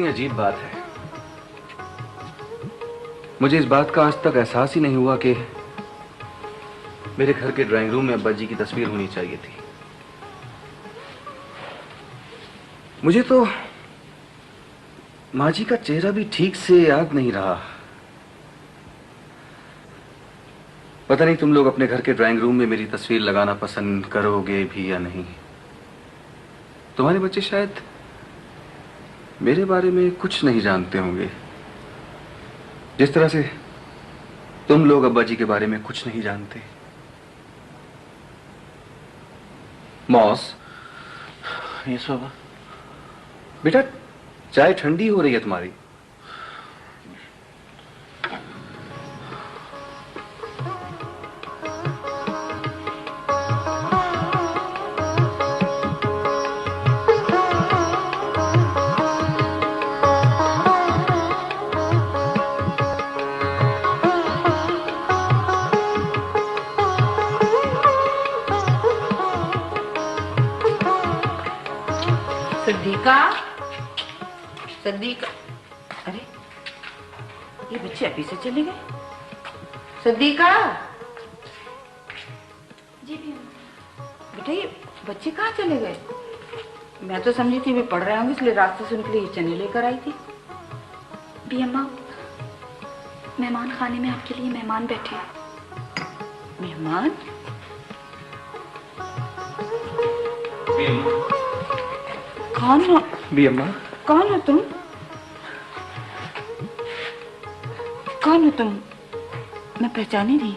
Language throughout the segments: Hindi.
कितनी अजीब बात है। मुझे इस बात का आज तक एहसास ही नहीं हुआ कि मेरे घर के ड्राइंग रूम में अब्बा जी की तस्वीर होनी चाहिए थी। मुझे तो माँ जी का चेहरा भी ठीक से याद नहीं रहा। पता नहीं तुम लोग अपने घर के ड्राइंग रूम में मेरी तस्वीर लगाना पसंद करोगे भी या नहीं। तुम्हारे बच्चे शायद मेरे बारे में कुछ नहीं जानते होंगे, जिस तरह से तुम लोग अब्बा जी के बारे में कुछ नहीं जानते। मॉस, यस बाबा। बेटा चाय ठंडी हो रही है तुम्हारी। सदीका, अरे ये बच्चे अभी से चले गए। सदीका। जी भी बेटा ये बच्चे कहाँ चले गए? मैं तो समझी थी वे पढ़ रहे होंगे, इसलिए रास्ते से उनके लिए चने लेकर आई थी। भी अम्मा, मेहमान खाने में आपके लिए मेहमान बैठे हैं। मेहमान? कौन हो? भी अम्मा। कौन हो तुम? कौन हो तुम? मैं पहचानी नहीं।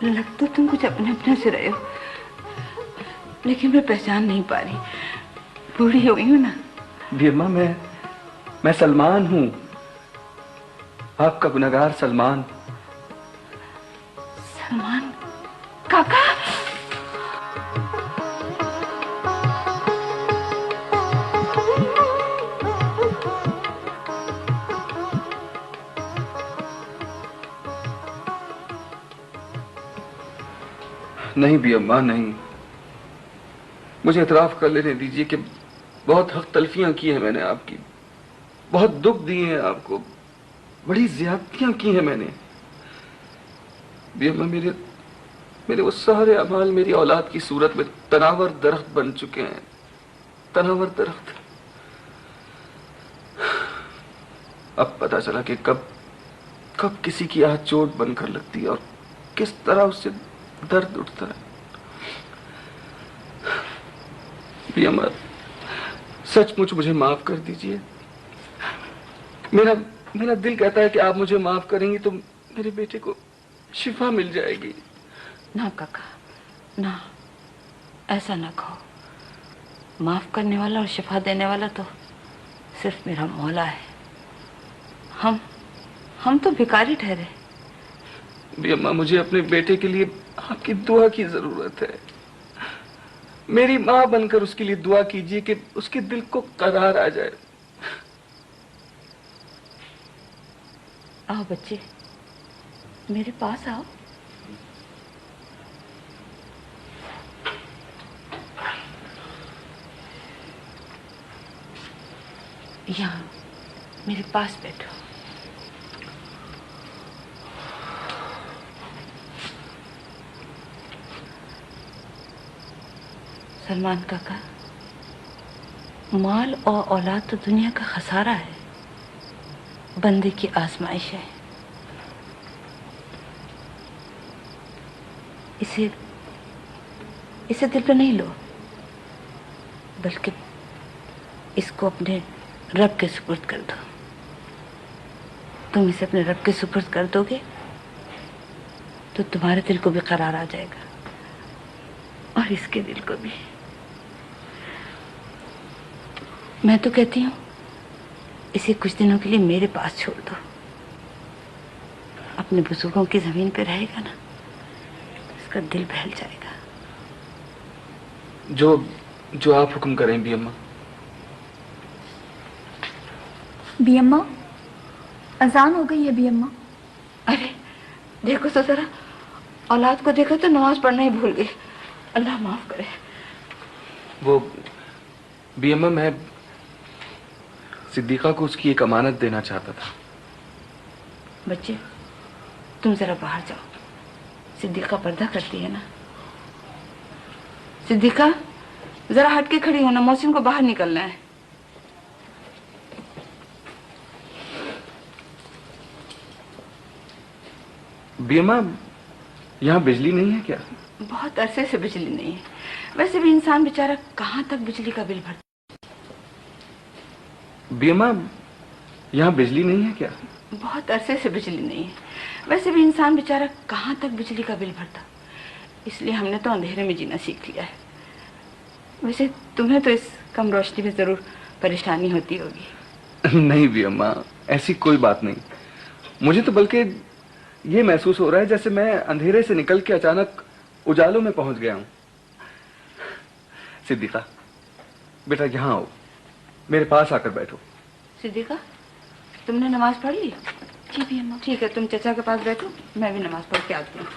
लग तो तुम कुछ अपने अपने से रहे हो, लेकिन मैं पहचान नहीं पा रही। बूढ़ी हो गई हूं ना। भी अम्मा, मैं सलमान हूं, आपका गुनहगार सलमान। सलमान काका। नहीं भी अम्मा, नहीं। मुझे इतराफ कर लेने दीजिए कि बहुत हक तलफियां की हैं मैंने आपकी, बहुत दुख दिए हैं आपको, बड़ी ज्यादतियां की हैं मैंने। भी अम्मा, मेरे वो सारे अमाल मेरी औलाद की सूरत में तनावर दरख्त बन चुके हैं। तनावर दरख्त। अब पता चला कि कब किसी की आह चोट बनकर लगती है और किस तरह उससे दर्द उठता है। भी अम्मा, सचमुच मुझे माफ कर दीजिए। मेरा दिल कहता है कि आप मुझे माफ करेंगी तो मेरे बेटे को शिफा मिल जाएगी। ना काका, ना, ऐसा ना कहो। माफ करने वाला और शिफा देने वाला तो सिर्फ मेरा मौला है। हम तो भिखारी ठहरे। भी अम्मा, मुझे अपने बेटे के लिए आपकी दुआ की जरूरत है। मेरी माँ बनकर उसके लिए दुआ कीजिए कि उसके दिल को करार आ जाए। आओ बच्चे, मेरे पास आओ। यहाँ मेरे पास बैठो। सलमान काका, माल और औलाद तो दुनिया का खसारा है, बंदे की आजमाइश है। इसे दिल पे नहीं लो, बल्कि इसको अपने रब के सुपुर्द कर दो। तुम इसे अपने रब के सुपुर्द कर दोगे तो तुम्हारे दिल को भी करार आ जाएगा और इसके दिल को भी। मैं तो कहती हूँ इसे कुछ दिनों के लिए मेरे पास छोड़ दो। अपने बुजुर्गों की जमीन पे रहेगा ना, इसका दिल बहल जाएगा। जो आप हुक्म करें भी अम्मा। भी अम्मा, अजान हो गई है भी अम्मा। अरे देखो तो जरा, औलाद को देखो तो नमाज पढ़ना ही भूल गई। अल्लाह माफ करे। वो भी अम्मा, सिद्दीका को उसकी एक अमानत देना चाहता था। बच्चे, तुम जरा बाहर जाओ। सिद्दीका पर्दा करती है ना। सिद्दीका, जरा हट के खड़ी होना, मोहसिन को बाहर निकलना है। बीमा, यहाँ बिजली नहीं है क्या? बहुत अरसे से बिजली नहीं है। वैसे भी इंसान बेचारा कहाँ तक बिजली का बिल भरता। बीमा, यहाँ बिजली नहीं है क्या? बहुत अरसे से बिजली नहीं है। वैसे भी इंसान बेचारा कहाँ तक बिजली का बिल भरता। इसलिए हमने तो अंधेरे में जीना सीख लिया है। वैसे तुम्हें तो इस कम रोशनी में जरूर परेशानी होती होगी। नहीं भी अम्मा, ऐसी कोई बात नहीं। मुझे तो बल्कि ये महसूस हो रहा है जैसे मैं अंधेरे से निकल के अचानक उजालों में पहुंच गया हूं। सिद्दीका, बेटा यहाँ आओ, मेरे पास आकर बैठो। सिद्दीका, तुमने नमाज पढ़ ली? जी भी अम्मा। ठीक है, तुम चचा के पास बैठो, मैं भी नमाज पढ़ के आती हूँ।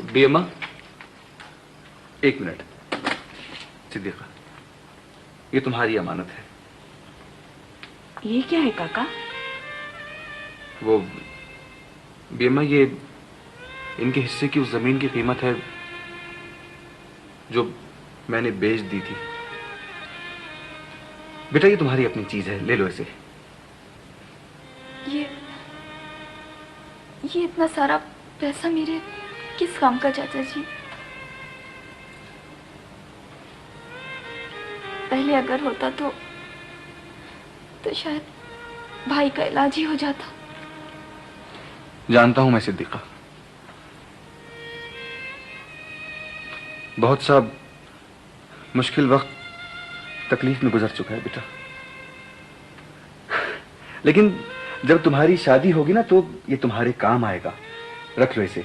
भी अम्मा, एक मिनट। सिद्दीका, ये तुम्हारी अमानत है। ये क्या है काका? वो बीमा, ये इनके हिस्से की उस जमीन की कीमत है जो मैंने बेच दी थी। बेटा, ये तुम्हारी अपनी चीज है, ले लो इसे। ये इतना सारा पैसा मेरे किस काम का चाचा जी? पहले अगर होता तो शायद भाई का इलाज ही हो जाता। जानता हूं मैं सिद्दीका, बहुत सा मुश्किल वक्त तकलीफ में गुजर चुका है बेटा, लेकिन जब तुम्हारी शादी होगी ना तो ये तुम्हारे काम आएगा। रख लो इसे।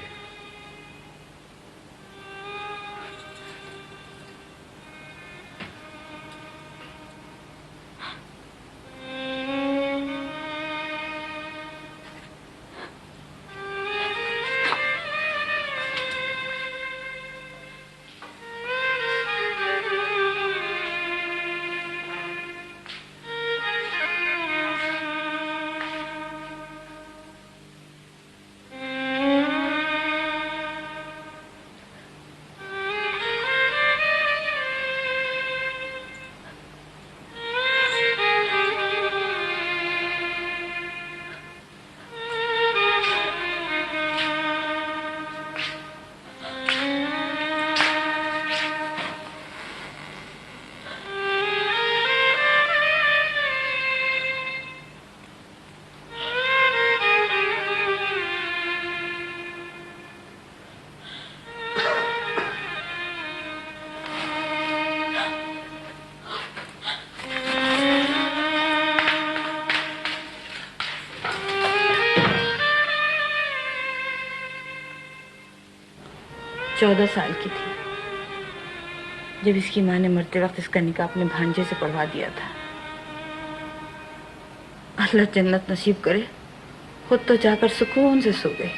चौदह साल की थी जब इसकी माँ ने मरते वक्त इसका निकाह अपने भांजे से पढ़वा दिया था। अल्लाह जन्नत नसीब करे, खुद तो जाकर सुकून से सो गई,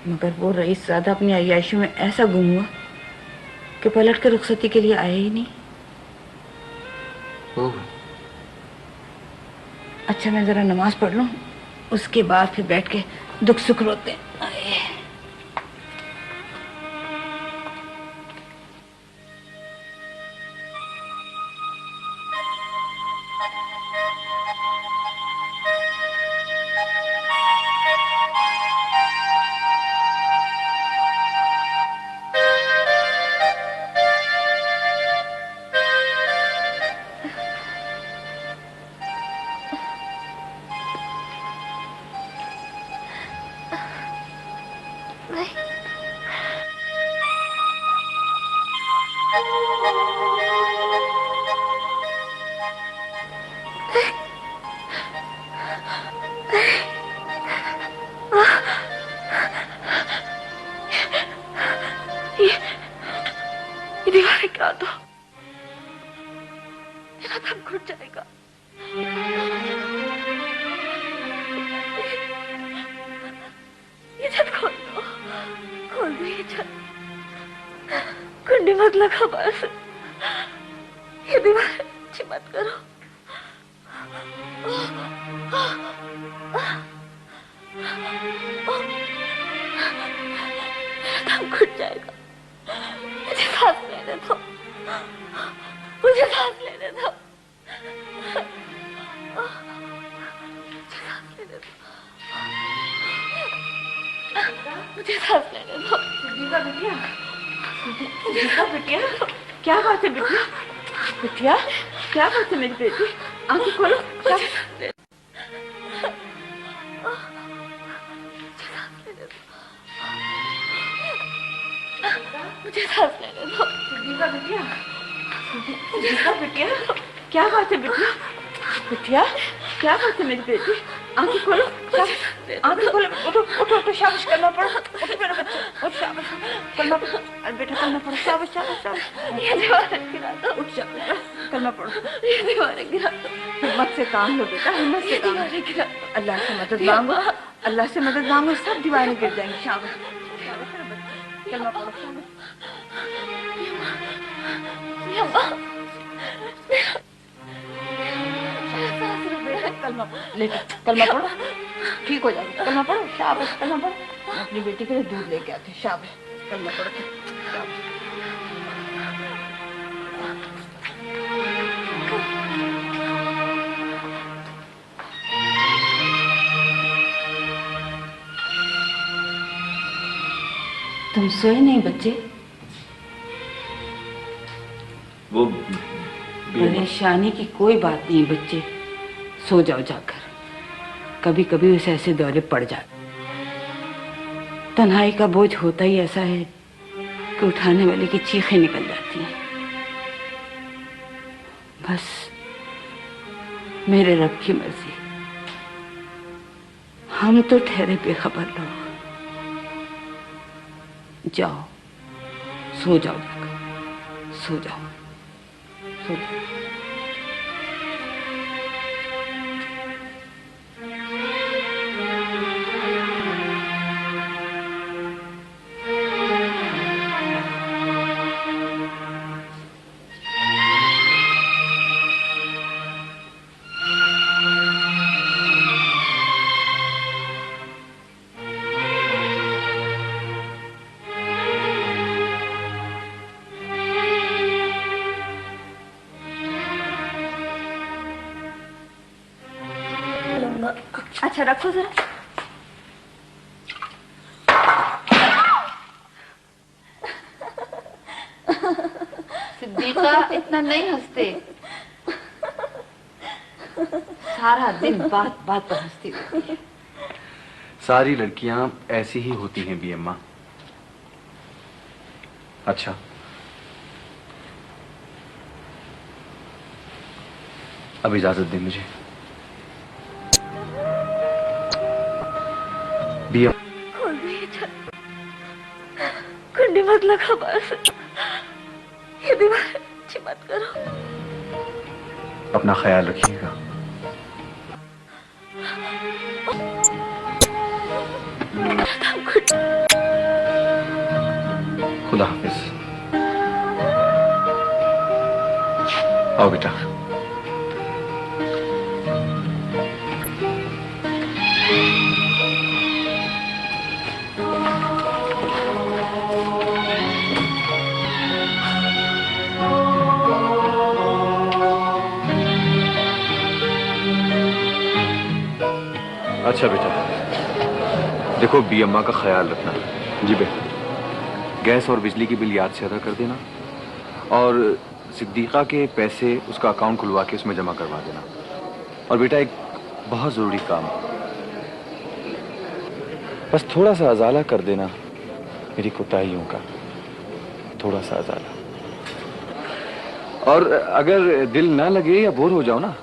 मगर वो रईस ज़्यादा अपनी अय्याशी में ऐसा गुम हुआ कि पलट के रुखसती के लिए आया ही नहीं। अच्छा, मैं जरा नमाज पढ़ लूं, उसके बाद फिर बैठ के दुख सुख रोते हैं। ये दीवारें क्या दो, मेरा दम घुट जाएगा। ये छत खोल दो, खोल दो ये छत। कुंडी मत लगा बस, ये दीवारें अच्छी मत करो। दम घुट जाएगा। मुझे सांस लेने दो, मुझे सांस लेने दो, मुझे सांस लेने दो। दीपा बिटिया, दीपा बिटिया, क्या बात है बिटिया? बिटिया, क्या बात है मेरी बेटी? आंखें खोलो। मुझे सांस लेने दो। दीपा बिटिया, दीपा बिटिया, क्या बात है बिटिया? बिटिया, क्या बात है मेरी बेटी? आंखें खोलो, आंखें खोलो। उठो उठो उठो, शाबाश करना पड़ो। उठो मेरा बच्चा, उठ शाबाश करना पड़ो। अरे बेटा करना पड़ो, शाबाश शाबाश शाबाश। ये दीवारें गिरा दो। उठ जा बेटा, करना पड़ो। ये दीवारें गिरा दो। हिम्मत से काम लो बेटा, हिम्मत से काम। दीवारें गिरा दो। अल्लाह से मदद मांगो, अल्लाह से मदद मांगो, सब दीवारें गिर जाएंगी। शाबाश शाबाश मेरा बच्चा, करना पड़ो। शाबाश। कलमा पढ़ो, लेटो, कलमा पढ़ो, ठीक हो जाएगा। कलमा पढ़ो, शाबाश, कलमा पढ़ो। अपनी बेटी के लिए दूध लेके आते, शाबाश, कलमा पढ़ो, शाबाश। तुम सोए नहीं बच्चे? वो परेशानी की कोई बात नहीं बच्चे, सो जाओ जाकर। कभी कभी उसे ऐसे दौरे पड़ जाते। तन्हाई का बोझ होता ही ऐसा है कि उठाने वाले की चीखें निकल जाती हैं। बस मेरे रब की मर्जी, हम तो ठहरे बेखबर लोग। जाओ, सो जाओ जाकर, सो जाओ, सो जाओ। अच्छा रखो जरा। सिद्दीका, इतना नहीं हंसते। सारा दिन बात बात पर हंसती रहती है। सारी लड़कियां ऐसी ही होती हैं बी अम्मा। अच्छा, अब इजाजत दे मुझे। बी खोल दो ये छत, कुंडी मत लगा बस। ये दीवार अच्छी मत करो। अपना ख्याल रखिएगा। खुदा हाफिज। आओ बेटा। अच्छा बेटा, देखो बी अम्मा का ख्याल रखना। जी बेटा, गैस और बिजली की बिल याद से अदा कर देना और सिद्दीका के पैसे उसका अकाउंट खुलवा के उसमें जमा करवा देना। और बेटा एक बहुत जरूरी काम, बस थोड़ा सा अजाला कर देना मेरी कोताहियों का, थोड़ा सा अजाला। और अगर दिल ना लगे या बोर हो जाओ ना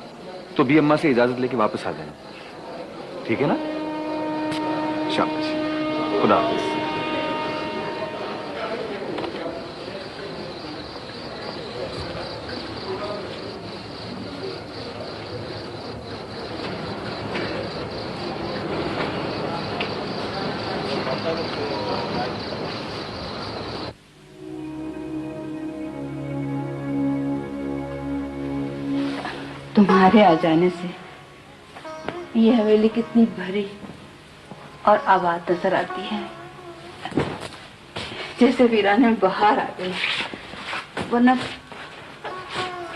तो बी अम्मा से इजाजत लेके वापस आ जाना, ठीक है ना? शाबाश, खुदा हाफिज। तुम्हारे आ जाने से ये हवेली कितनी भरी और आबाद नजर आती है, जैसे वीराने में बाहर आ गई। वरना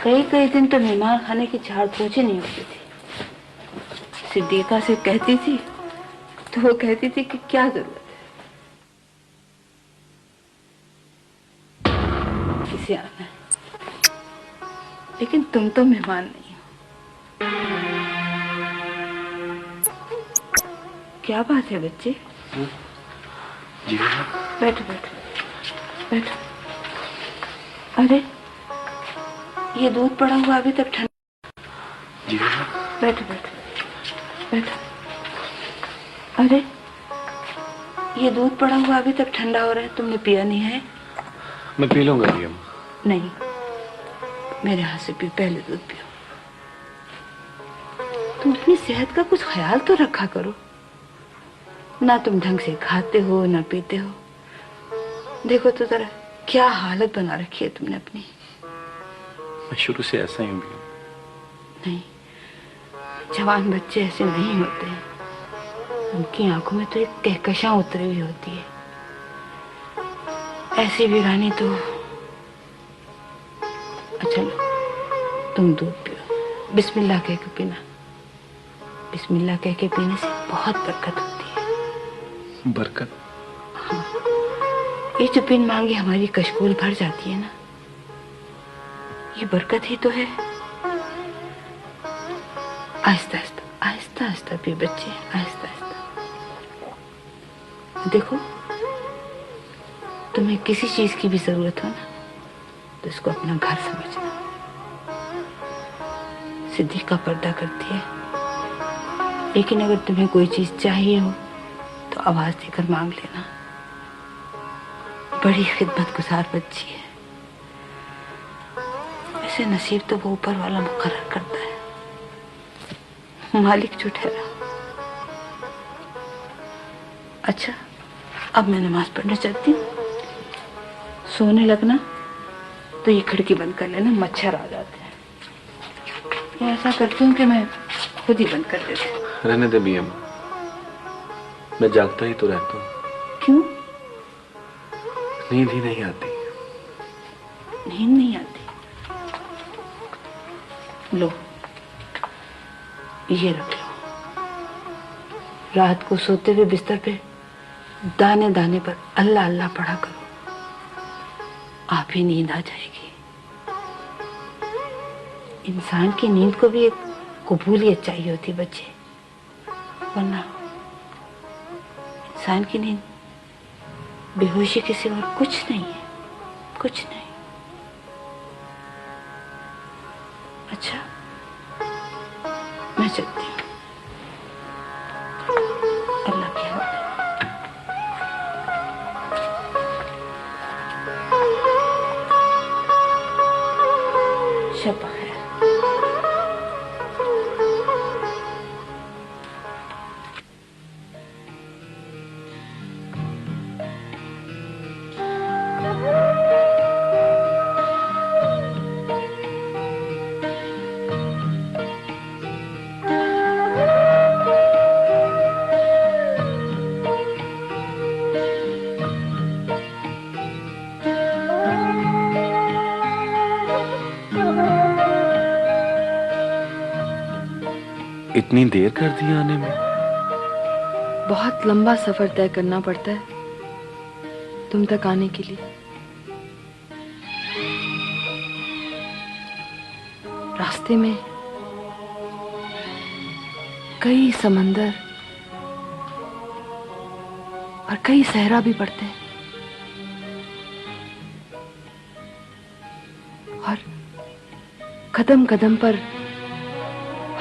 कई कई दिन तो मेहमान खाने की झाड़ पोछे नहीं होती थी। सिद्दीका से कहती थी तो वो कहती थी कि क्या जरूरत है किसे आना है, लेकिन तुम तो मेहमान नहीं हो। क्या बात है बच्चे? जी बैठो बैठो बैठो। अरे ये दूध पड़ा हुआ अभी तक ठंडा। जी बैठो बैठो बैठो। अरे ये दूध पड़ा हुआ अभी तक ठंडा हो रहा है, तुमने पिया नहीं है? मैं पी लूंगा भी अम्मा। नहीं, मेरे हाथ से पियो, पहले दूध पियो। तुम अपनी सेहत का कुछ ख्याल तो रखा करो ना। तुम ढंग से खाते हो ना पीते हो। देखो तो जरा क्या हालत बना रखी है तुमने अपनी। मैं शुरू से ऐसा ही हूँ भी। नहीं, जवान बच्चे ऐसे नहीं होते हैं। उनकी आंखों में तो एक कहकशां उतरी हुई होती है। ऐसी वीरानी तो। अच्छा लो, तुम दूध पियो। बिस्मिल्लाह कह के पीना। बिस्मिल्लाह कह के पीने से बहुत बरकत होती है। बरकत? हाँ, ये जो बिन मांगे हमारी कशकोल भर जाती है ना, ये बरकत ही तो है। आहिस्ता आहिस्ता आहिस्ता आहिस्ता पियो बच्चे, आहिस्ता आहिस्ता। देखो, तुम्हें किसी चीज की भी जरूरत हो ना तो इसको अपना घर समझना। सिद्दीका पर्दा करती है, लेकिन अगर तुम्हें कोई चीज चाहिए हो तो आवाज देकर मांग लेना। बड़ी खिदमतगुजार बच्ची है। वैसे नसीब तो वो ऊपर वाला मुकर्रर करता है, मालिक जो ठहरा। अच्छा, अब मैं नमाज पढ़ने चलती हूँ। सोने लगना तो ये खिड़की बंद कर लेना, मच्छर आ जाते हैं। या ऐसा करती हूँ कि मैं खुद ही बंद कर देती हूँ। रहने दे भी अम्मा, मैं जागता ही तो रहता हूँ। क्यों? नींद ही नहीं आती। नींद नहीं आती? लो, ये रख लो। रात को सोते हुए बिस्तर पे दाने दाने पर अल्लाह अल्लाह पढ़ा करो, आप ही नींद आ जाएगी। इंसान की नींद को भी एक कबूलियत चाहिए होती बच्चे, वरना इंसान की नींद बेहोशी के सिवा और कुछ नहीं है, कुछ नहीं। अच्छा, मैं चलती हूँ। अल्लाह के हवाले। शब बखैर। इतनी देर कर दी आने में? बहुत लंबा सफर तय करना पड़ता है तुम तक आने के लिए। रास्ते में कई समंदर और कई सहरा भी पड़ते हैं, और कदम कदम पर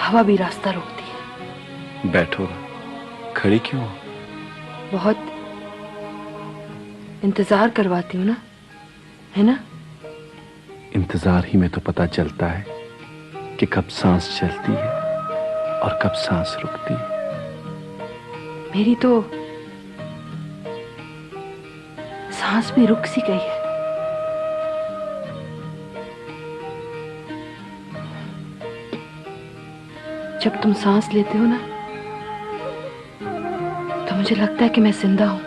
हवा भी रास्ता रोकती है। बैठो, खड़ी क्यों? बहुत इंतजार करवाती हूँ ना, है ना? इंतजार ही में तो पता चलता है कि कब सांस चलती है और कब सांस रुकती है। मेरी तो सांस भी रुक सी गई है। जब तुम सांस लेते हो ना मुझे लगता है कि मैं जिंदा हूं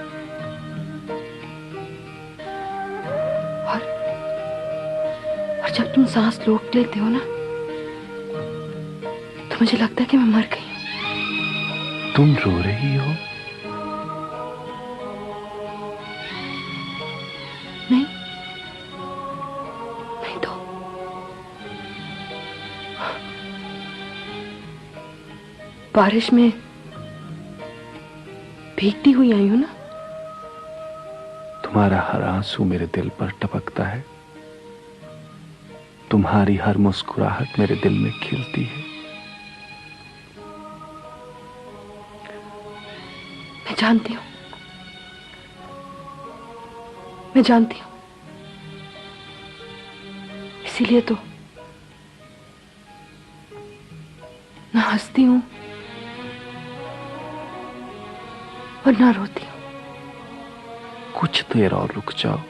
और जब तुम सांस रोक लेते हो ना तो मुझे लगता है कि मैं मर गई हूं। तुम रो रही हो? नहीं, नहीं तो बारिश में भीगती हुई आई हूं ना। तुम्हारा हर आंसू मेरे दिल पर टपकता है, तुम्हारी हर मुस्कुराहट मेरे दिल में खिलती है। मैं जानती हूं, मैं जानती हूं, इसीलिए तो ना हंसती हूं और ना रोती हूं। कुछ देर और रुक जाओ,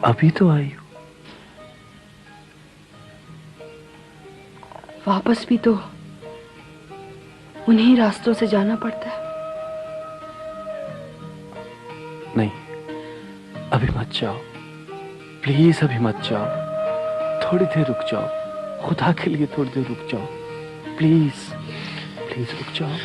अभी तो आई हो। वापस भी तो उन्हीं रास्तों से जाना पड़ता है। नहीं, अभी मत जाओ, प्लीज अभी मत जाओ, थोड़ी देर रुक जाओ, खुदा के लिए थोड़ी देर रुक जाओ, प्लीज प्लीज रुक जाओ।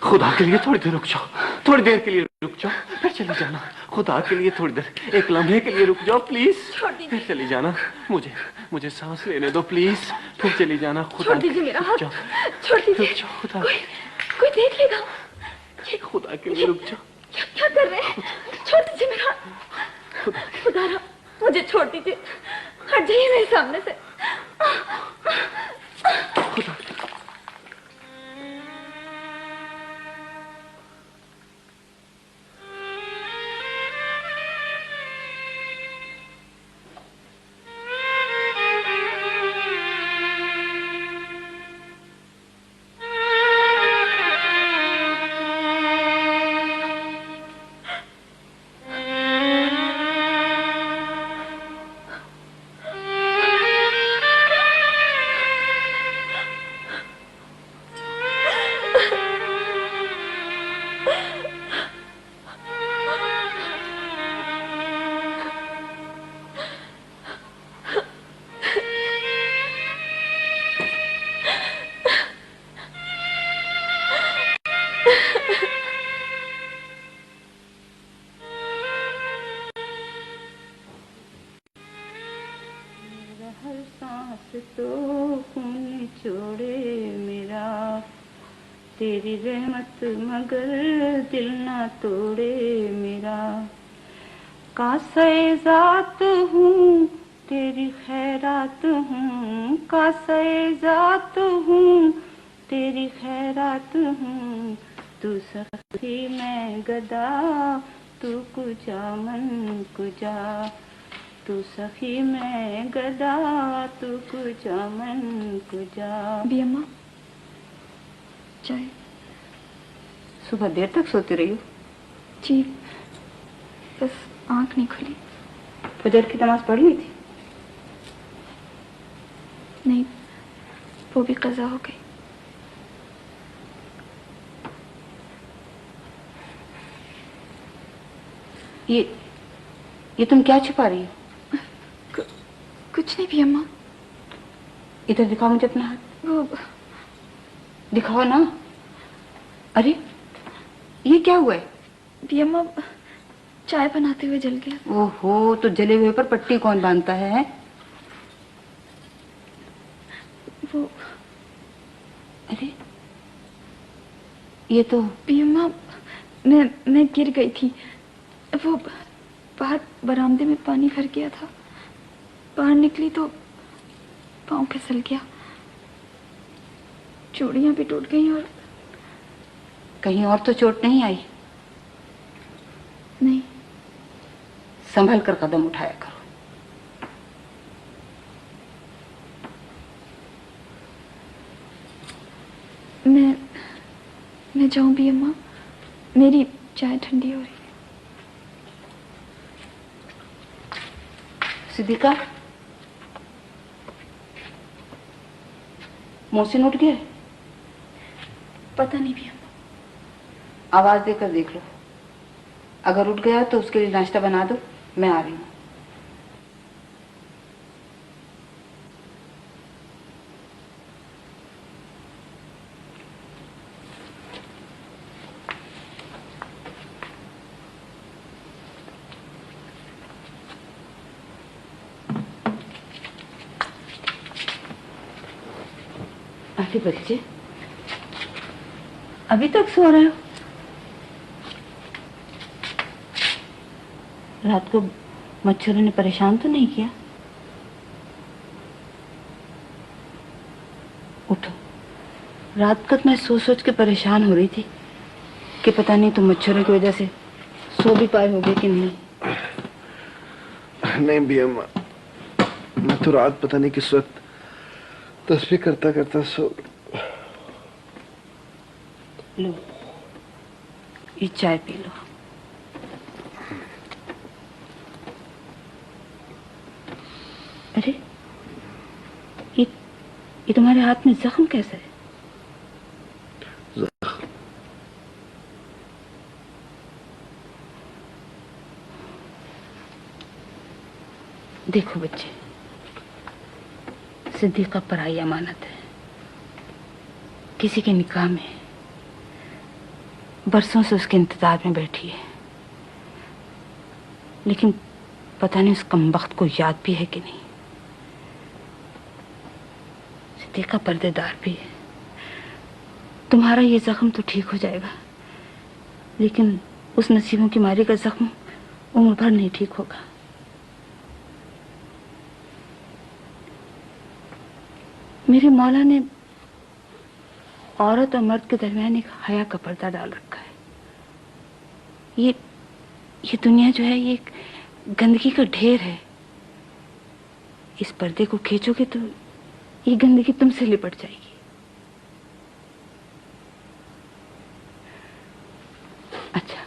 खुदा के लिए थोड़ी देर रुक जाओ, थोड़ी देर के लिए रुक जाओ, फिर चली जाना। खुदा के लिए थोड़ी देर, एक लम्हे के लिए रुक जाओ प्लीज, फिर चली जाना। मुझे सांस लेने दो प्लीज, फिर चली जाना। खुदा, छोड़ दीजिए मेरा हाथ, छोड़ दीजिए। रुक जाओ, खुदा कोई देख लेगा। खुदा के लिए रुक जाओ। क्या कर रहे हैं? छोड़ दीजिए मेरा हाथ। खुदा, मुझे छोड़ दीजिए, हट जाइए मेरे सामने से। खुदा, तो खून छोड़े मेरा, तेरी रहमत मगर दिल ना तोड़े मेरा। कासे ज़ात हूँ तेरी खैरात हूँ, कासे ज़ात हूँ तेरी खैरात हूँ। तू सखी मैं गदा, तू कुजा मन कुजा, तू सखी मैं गदा, तू कुजा मन कुजा। बी अम्मा, चाय। सुबह देर तक सोती रही हो? जी, बस आँख नहीं खुली। फजर की नमाज पढ़ ली थी? नहीं, वो भी कज़ा हो गई। ये तुम क्या छुपा रही हो? कुछ नहीं भी अम्मा। इधर दिखाओ मुझे अपना हाथ। वो दिखाओ ना। अरे ये क्या हुआ है? भी अम्मा, चाय बनाते हुए जल गया। ओहो, तो जले हुए पर पट्टी कौन बांधता है? वो अरे ये तो भी अम्मा, मैं गिर गई थी। वो बाहर बरामदे में पानी भर गया था, बाहर निकली तो पाँव फिसल गया, चूड़ियां भी टूट गई। और कहीं और तो चोट नहीं आई? नहीं। संभल कर कदम उठाया करो। मैं जाऊं भी अम्मा? मेरी चाय ठंडी हो रही है। सिद्दीका, मोहसिन उठ गया? पता नहीं भी अम्मा। आवाज देकर देख लो, अगर उठ गया तो उसके लिए नाश्ता बना दो, मैं आ रही हूँ। अरे बच्चे, अभी तक सो रहे हो? रात को मच्छरों ने परेशान तो नहीं किया? उठो, रात तक मैं सोच सोच के परेशान हो रही थी कि पता नहीं तुम मच्छरों की वजह से सो भी पाए होगे कि नहीं। नहीं भी अम्मा, मैं तो रात पता नहीं किस वक्त तस्बीह करता करता सो। लो, ये चाय पी लो। अरे ये तुम्हारे हाथ में जख्म कैसा है? देखो बच्चे, सिद्दीका पराई अमानत है। किसी के निकाह में बरसों से उसके इंतजार में बैठी है, लेकिन पता नहीं उस कमबख्त को याद भी है कि नहीं। सिद्दीका पर्देदार भी है। तुम्हारा ये जख्म तो ठीक हो जाएगा, लेकिन उस नसीबों की मारी का जख्म उम्र भर नहीं ठीक होगा। मेरे मौला ने औरत और मर्द के दरमियान एक हया का पर्दा डाल रखा है। ये दुनिया जो है, ये एक गंदगी का ढेर है। इस पर्दे को खींचोगे तो ये गंदगी तुमसे लिपट जाएगी। अच्छा,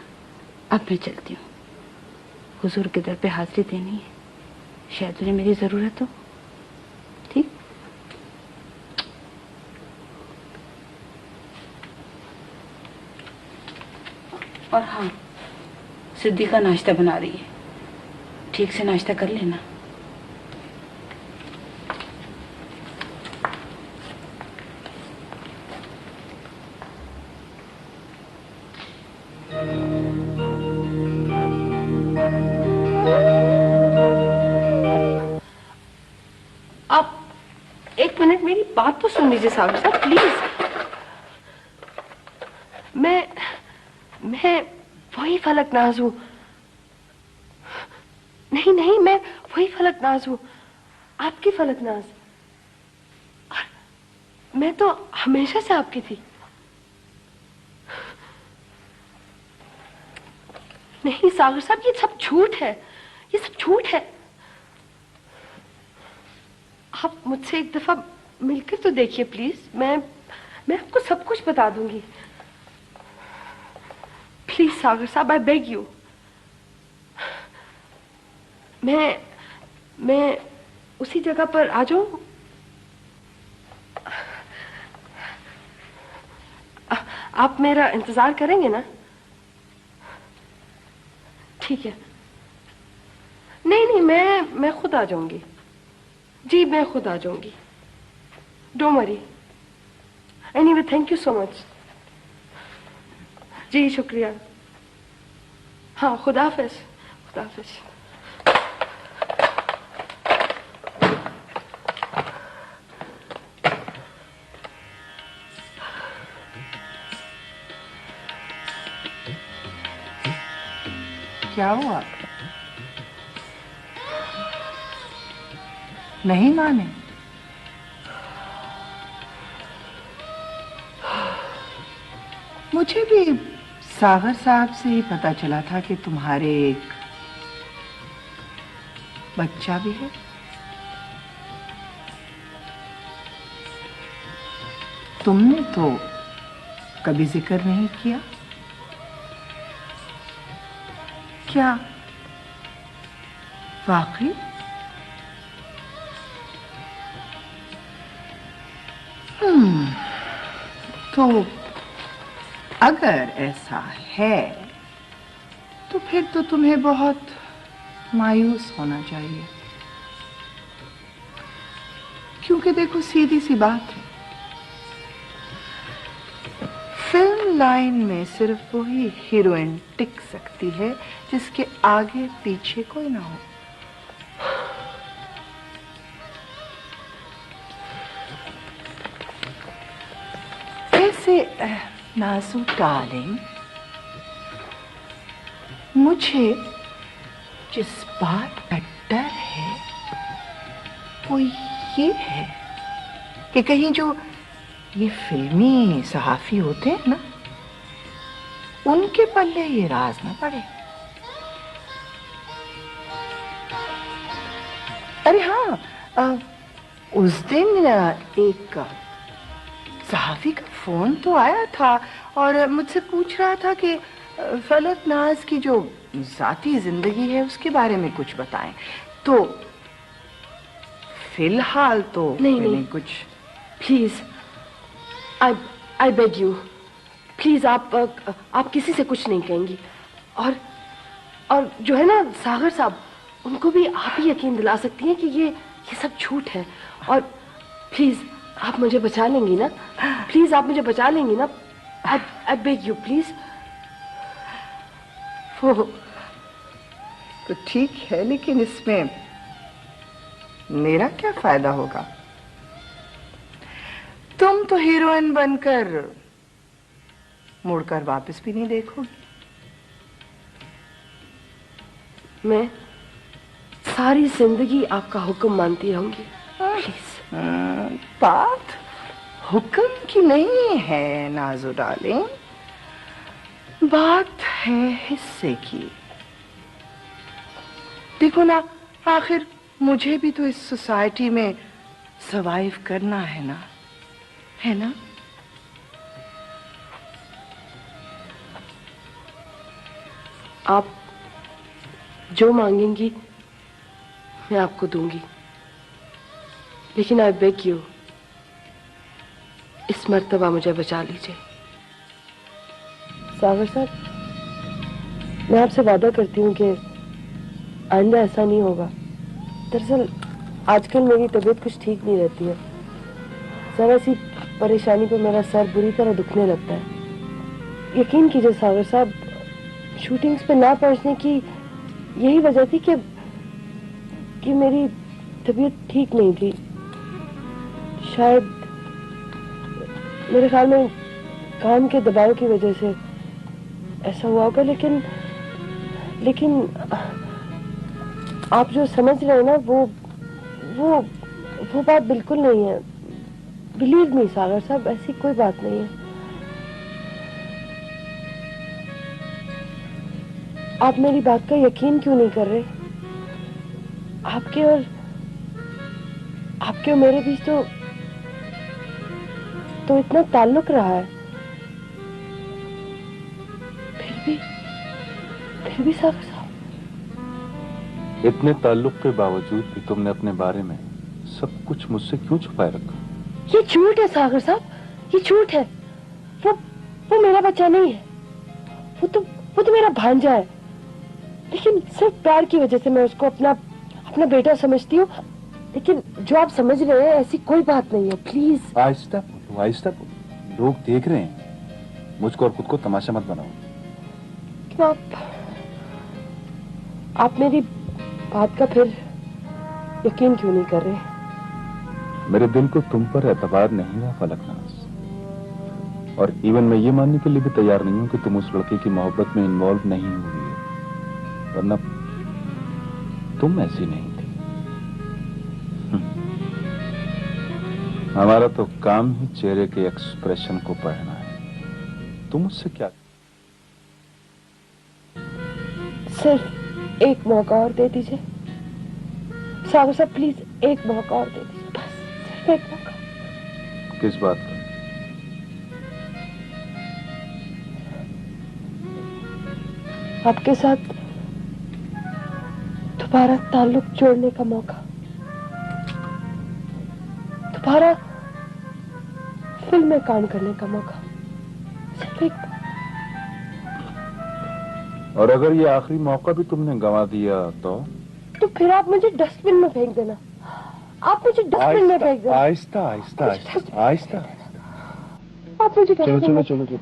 अब मैं चलती हूँ। हुजूर के दर पे हाजिरी देनी है, शायद उन्हें मेरी जरूरत हो। ठीक? और हाँ, सिद्दीका नाश्ता बना रही है, ठीक से नाश्ता कर लेना। आप एक मिनट मेरी बात तो सुन लीजिए सागर साहब, प्लीज। मैं वही फलकनाज हूँ। नहीं, मैं वही फलकनाज हूँ, आपकी फलकनाज। मैं तो हमेशा से आपकी थी। नहीं सागर साहब, ये सब झूठ है, ये सब झूठ है। आप मुझसे एक दफा मिलकर तो देखिए प्लीज। मैं आपको सब कुछ बता दूंगी। प्लीज सागर साहब, आई बेग यू। मैं मैं उसी जगह पर आ जाऊं? आप मेरा इंतजार करेंगे ना? ठीक है। नहीं नहीं, मैं खुद आ जाऊंगी। जी मैं खुद आ जाऊंगी। Don't worry. Anyway thank you so much. जी शुक्रिया। हाँ खुदा हाफिज। खुदा हाफिज। क्या हुआ? नहीं माने? मुझे भी सागर साहब से ही पता चला था कि तुम्हारे एक बच्चा भी है। तुमने तो कभी जिक्र नहीं किया। क्या वाकई? तो अगर ऐसा है तो फिर तो तुम्हें बहुत मायूस होना चाहिए, क्योंकि देखो सीधी सी बात है, फिल्म लाइन में सिर्फ वही हीरोइन टिक सकती है जिसके आगे पीछे कोई ना हो। ऐसे नाज़ू डार्लिंग, मुझे जिस बात का डर है वो ये है कि कहीं जो ये फिल्मी सहाफी होते हैं ना, उनके पल्ले ये राज ना पड़े। अरे हाँ, उस दिन एक सहाफी का फोन तो आया था और मुझसे पूछ रहा था कि फलक नाज की जो जाती जिंदगी है उसके बारे में कुछ बताएं। तो फिलहाल तो नहीं कुछ। Please I beg you, please आप किसी से कुछ नहीं कहेंगी। और जो है ना सागर साहब, उनको भी आप ही यकीन दिला सकती हैं कि ये सब झूठ है। और प्लीज आप मुझे बचा लेंगी ना? प्लीज आप मुझे बचा लेंगी ना? I beg you please. वो तो ठीक है, लेकिन इसमें मेरा क्या फायदा होगा? तुम तो हीरोइन बनकर मुड़कर वापस भी नहीं देखोगी। मैं सारी जिंदगी आपका हुक्म मानती रहूंगी। प्लीज। बात हुक्म की नहीं है नाज़ो डार्लिंग, बात है हिस्से की। देखो ना, आखिर मुझे भी तो इस सोसाइटी में सर्वाइव करना है ना, है ना? आप जो मांगेंगी मैं आपको दूंगी, लेकिन आई बेग यू इस मर्तबा मुझे बचा लीजिए। सागर साहब, मैं आपसे वादा करती हूँ कि आइंदा ऐसा नहीं होगा। दरअसल आजकल मेरी तबीयत कुछ ठीक नहीं रहती है। जरा सी परेशानी पर मेरा सर बुरी तरह दुखने लगता है। यकीन कीजिए सागर साहब, शूटिंग्स पे ना पहुंचने की यही वजह थी कि मेरी तबीयत ठीक नहीं थी। शायद मेरे ख्याल में काम के दबाव की वजह से ऐसा हुआ होगा, लेकिन आप जो समझ रहे हैं ना वो बात बिल्कुल नहीं है। बिलीव मी सागर साहब, ऐसी कोई बात नहीं है। आप मेरी बात का यकीन क्यों नहीं कर रहे? आपके और मेरे बीच तो इतना ताल्लुक रहा है। फिर भी सागर साहब, इतने ताल्लुक के बावजूद भी तुमने अपने बारे में सब कुछ मुझसे क्यों छुपाए रखा? ये झूठ है सागर साहब, ये झूठ है। वो मेरा बच्चा नहीं है, वो तो मेरा भांजा है। लेकिन सिर्फ प्यार की वजह से मैं उसको अपना बेटा समझती हूँ। लेकिन जो आप समझ रहे हैं ऐसी कोई बात नहीं है। प्लीज आहिस्ता बोलो, आहिस्ता बोलो। लोग देख रहे हैं। मुझको और खुद को तमाशा मत बनाओ। क्यों आप मेरी बात का फिर यकीन क्यों नहीं कर रहे? मेरे दिल को तुम पर एतबार नहीं हुआ फलकनाज, और इवन मैं ये मानने के लिए भी तैयार नहीं हूं कि तुम उस लड़के की मोहब्बत में इन्वॉल्व नहीं हुई है, वरना तुम ऐसी नहीं थी। हमारा तो काम ही चेहरे के एक्सप्रेशन को पढ़ना है। तुम उससे क्या? सिर्फ एक मौका और दे दीजिए सागर साहब, प्लीज एक मौका और दे दीजिए, बस सिर्फ एक मौका। किस बात का? आपके साथ दोबारा ताल्लुक जोड़ने का मौका, दोबारा फिल्म में काम करने का मौका, सिर्फ एक। और अगर ये आखिरी मौका भी तुमने गंवा दिया तो फिर आप मुझे डस्टबिन में फेंक देना। आप मुझे डस्टबिन में फेंक देना। आहिस्ता आहिस्ता आहिस्ता आहिस्ता। आप मुझे चलो चलो चलो चलो।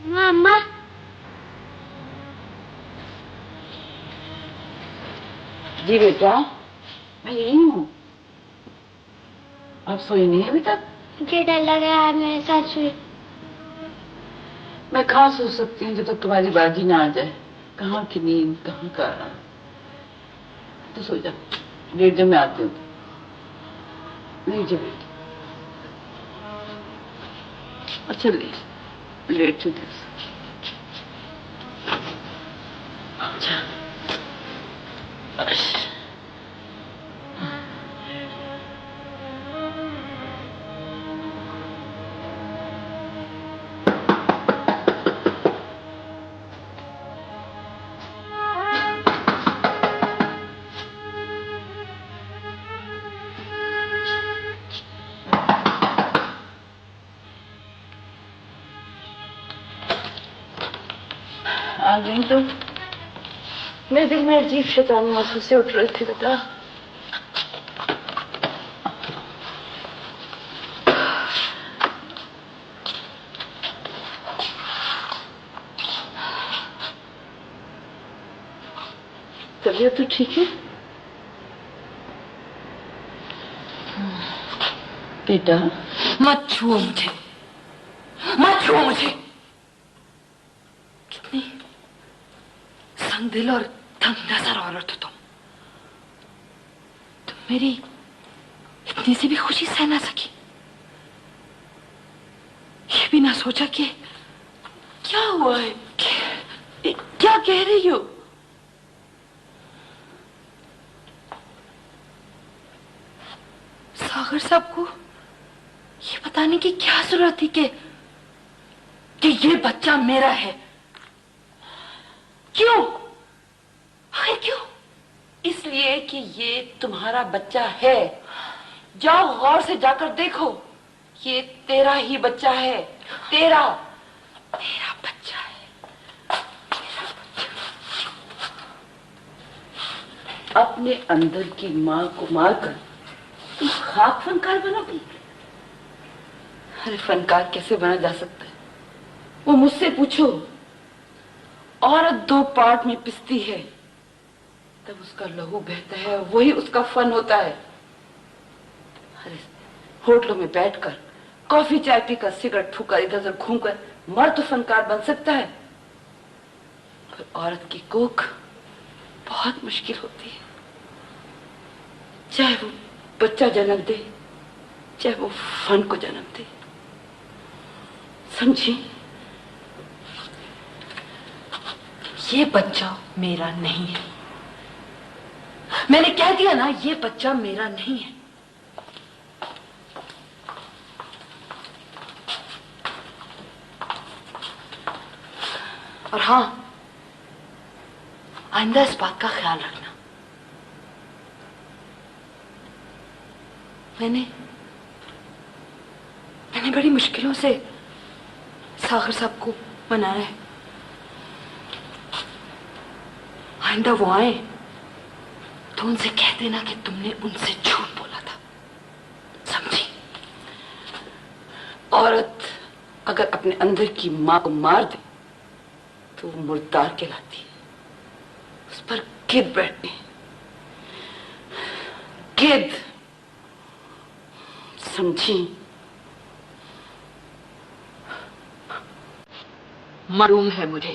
मामा जी बेटा, मैं यही हूँ। आप सोई नहीं है अभी तक? मुझे डर लग रहा है, मेरे साथ सोई। मैं कहाँ सो सकती हूँ जब तक तुम्हारी बाजी ना आ जाए। कहाँ की नींद, कहाँ का आराम। तो सो जा, लेट जा, मैं आती हूँ। नहीं जा बेटा, अच्छा लेट से अच्छा। आ गई तो मेरे दिल में अजीब शैतानी महसूस उठ रही थी बेटा। तबीयत तो ठीक है बेटा? मत छुओ मुझे, मत छुओ मुझे। कितनी संगदिल और तंग नजर औरत हो तुम मेरी इतनी सी भी खुशी सह ना सकी। ये भी ना सोचा कि क्या हुआ है, क्या कह रही हो? सागर साहब को ये बताने की क्या जरूरत थी कि ये बच्चा मेरा है? क्यों? आखिर क्यों? इसलिए कि ये तुम्हारा बच्चा है। जाओ गौर से जाकर देखो, ये तेरा ही बच्चा है। तेरा बच्चा है, तेरा बच्चा। अपने अंदर की मां को मारकर तुम खाक फनकार बनोगी? अरे फनकार कैसे बना जा सकता है? वो मुझसे पूछो। औरत दो पार्ट में पिसती है, तब उसका लहू बहता है, वही उसका फन होता है। अरे होटलों में बैठकर कॉफी चाय पीकर सिगरेट फूकर इधर उधर घूमकर मर्द तो फनकार बन सकता है, पर औरत की कोख बहुत मुश्किल होती है। चाहे वो बच्चा जन्म दे, चाहे वो फन को जन्म दे। समझी? ये बच्चा मेरा नहीं है। मैंने कह दिया ना, ये बच्चा मेरा नहीं है। और हाँ, आइंदा इस बात का ख्याल रखना, मैंने बड़ी मुश्किलों से सागर साहब को मनाया है। आइंदा वो आए तो उनसे कह देना कि तुमने उनसे झूठ बोला था, समझी? औरत अगर अपने अंदर की मां को मार दे तो वो मुर्दार कहलाती है, उस पर गिद्ध बैठते हैं, गिद्ध, समझी? मालूम है मुझे